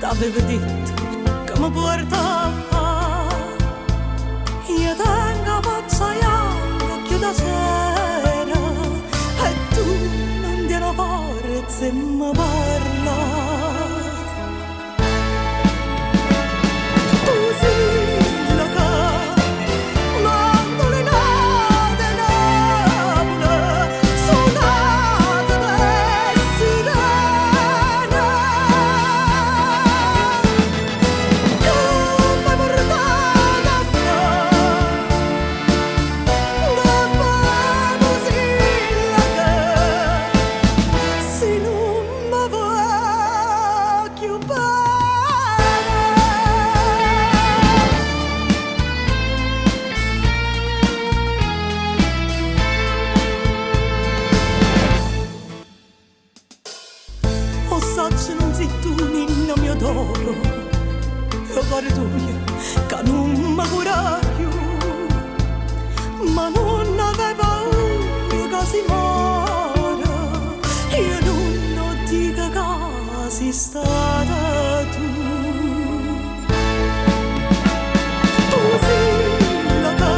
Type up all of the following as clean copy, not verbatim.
T'avevo detto che mi portava io tengo faccia l'occhio da sera e tu non ti ne forza e mi parla non sei tu, ninno mio d'oro, io guardo che non mi cura più, ma non avevo paura che si muore, io non dico che sei stata tu. Tu figlia che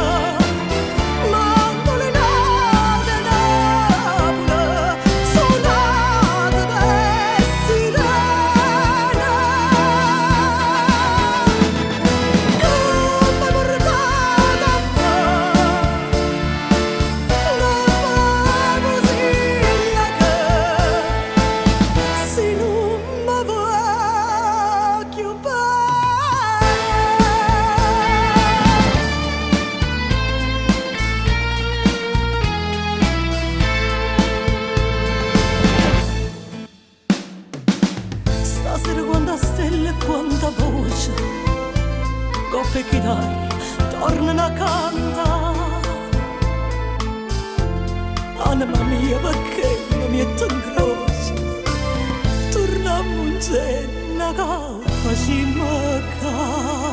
stasera quanta stella e quanta voce coppe e chitarre tornano a cantare anima mia perché non mi è tan grossa torniamo insieme a facciamo